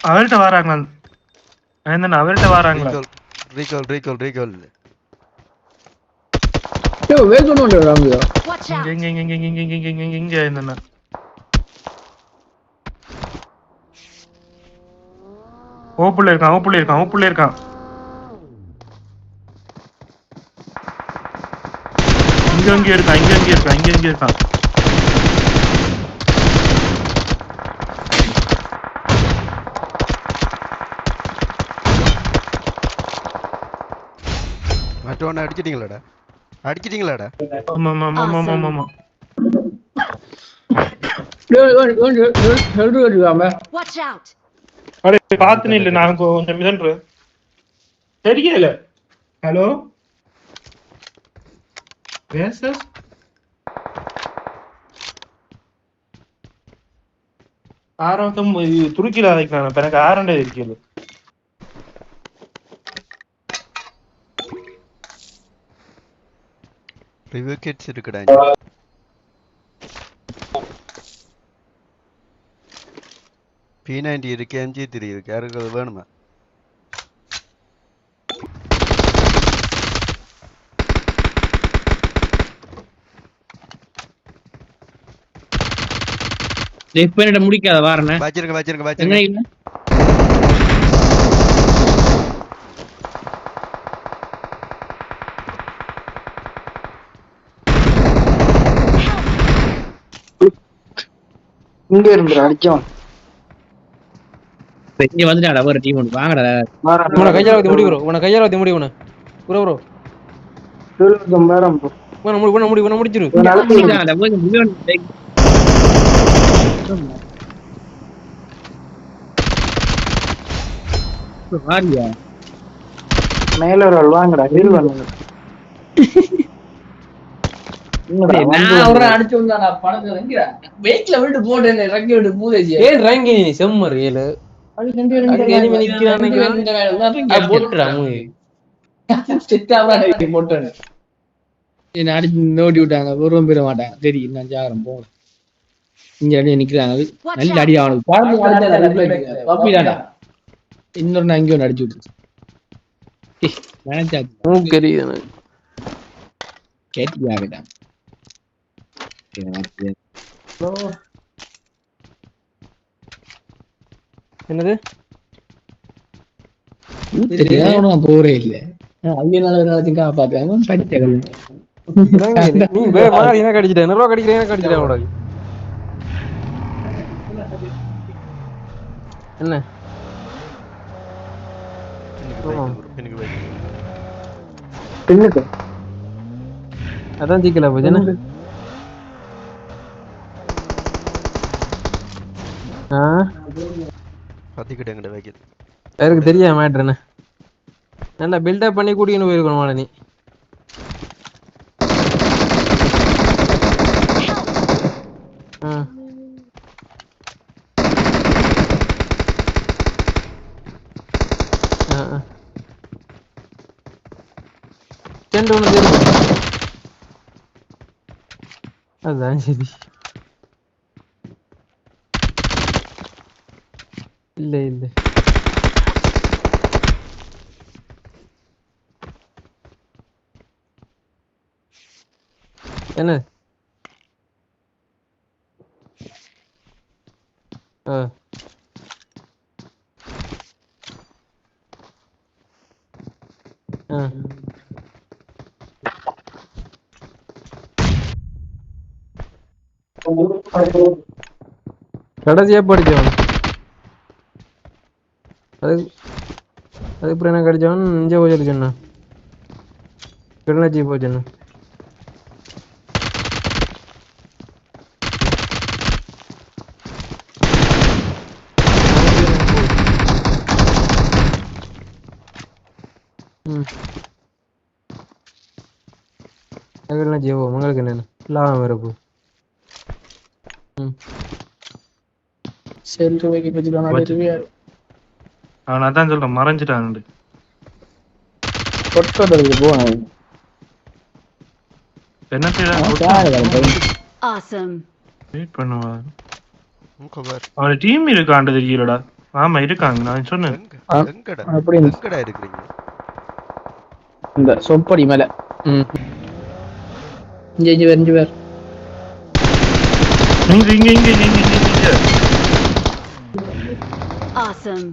அவர்கிட்ட வராங்க அவர்கிட்ட வராங்களா? ரீகால் இங்க என்னன்னா ஓப்புள்ள இருக்கான். இங்க இருக்கான். மற்றவனை அடிச்சிட்டீங்களாடா? ஆமா. பாத்துனே இல்ல, நான் கொஞ்சம் மிதன்றேன். தெரியல. ஹலோ ஆரம்பம் துருக்கில அதைக்கான எனக்கு ஆரண்டே இருக்கல. ரிவ்யூ கிட்ஸ் இருக்குடா. P90 இருக்கு, MG3 இருக்கு. யாருக்கு அது வேணுமா? இப்ப முடிக்காத வாரனே. வச்சிருங்க. இங்க இருந்து அடிச்சோம். இங்க வந்துட்டாடா ஒரு டீம் ஒன்னு. வாங்கடா. உன கையால ஊத்தி முடி ப்ரோ. கம்பேரம் முடிச்சிரு. மேல ஒரு ஆள் வாங்கடா. ஹீல் பண்ணுங்க. நான் ஒரு அடிச்சு வந்தாடா படத்துல எங்கடா? வெயிட்ல விட்டு போட்டேன் ரங்கி விட்டு மூதேஜி. ஏன் ரங்கி நீ செம்மர் ஏல. அங்க எனிமி நிக்கிறானே. போட்டுடா மூவி. செட்டாவா போட்டேன். என்ன அடிச்சு நோட்டி விட்டாங்க. ஒருவன் பெற மாட்டாங்க. சரி நான் ஜாகரம் போறேன். இங்க அடி நிக்கிறாங்க. நல்ல அடி அவனுக்கு. பாத்து அடிச்சா ரிப்ளை காப்பிடாடா. இன்னொரு நான் இங்க ஒன்னு அடிச்சு விட்டு. நினைச்சா மூக்கறிய கேட்டியாடா. என்னது? தெரியாம போறே இல்ல. ஐயனால ஏதாச்சும் காப்பாத்தாங்க படிச்சகள். நீ வேற மாதிரி என்ன கடிச்சிட்ட? நிறைய கடிச்சிட்டேன் உனக்கு. என்ன? பின்னுக்கு. அதான் ஜிக்கல போச்சு என்ன? எனக்கு தெரியா மேட்ரு என்ன. நல்லா பில்டப் பண்ணி கூட்டின்னு போயிருக்கணும் நீ. அதான் சரி. இல்ல என்ன? கடைசியா படிச்சவன் அதுக்கப்புறம் என்ன கிடைச்சவன் இங்கே போய் சொன்னான். கிளிநொச்சி போய் சொன்னான். கிளிநொச்சி போ. உங்களுக்கு என்னென்ன லாபம் வரப்போ. அவன் அதான் சொல்றேன், மறைஞ்சிட்டான். என்ன செய்யலாம்? அவன் டீம் இருக்காண்டு தெரியலடா. ஆமா இருக்காங்க நான் சொன்னேன். எங்கடா அப்படி எங்கடா இருக்கிறீங்க? இந்த சொப்படி மேல இங்க வெறிஞ்சு வேற இங்க இங்க இங்க இங்க இங்க இங்க Awesome.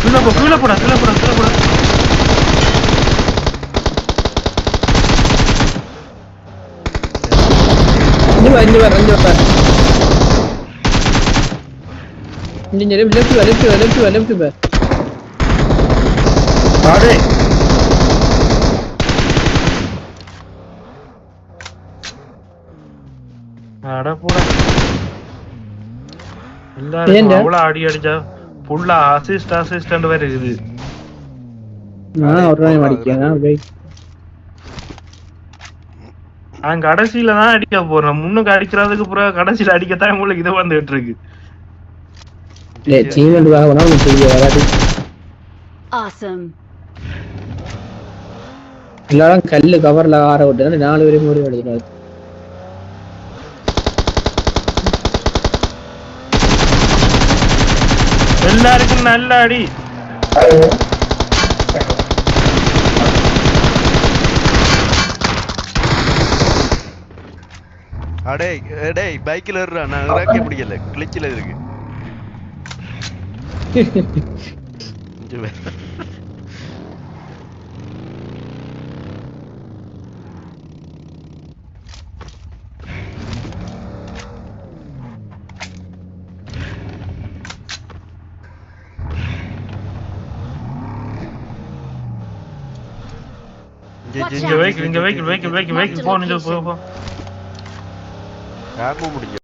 கீழே போடா கீழே போடா கீழே போடா. இங்க வேற இங்க வேற இங்க லெஃப்ட் வேற ஆடே அட போடா. எல்லாரும் அவ்வளவு அடி அடிச்சா ஃபுல்லா அசிஸ்ட் வேற இருக்குது. நான் ஒரு நாள் அடிக்கிறேன் வெயிட். நான் கடைசியில தான் அடிக்க போறேன். முன்னுக்கு அடிக்கிறதுக்கு பிறகு கடைசியில அடிக்கத்தான் உங்களுக்கு இது வந்துட்டு இருக்கு. சீமெண்ட் வாங்கணும் உங்களுக்கு தெரிய வராது. Awesome. எல்லாரும் கல்லு கவர்ல ஆற விட்டு 4 பேரும் மூடி எடுத்துட்டாரு. எல்லாருக்கும் நல்ல அடி. அடே டேய் பைக்ல ஏறுறா, நான் இறக்க முடியல, கிளிச்சில இருக்கு. இங்க வெயிட் போ. நீங்க போ. யாருமே முடிஞ்ச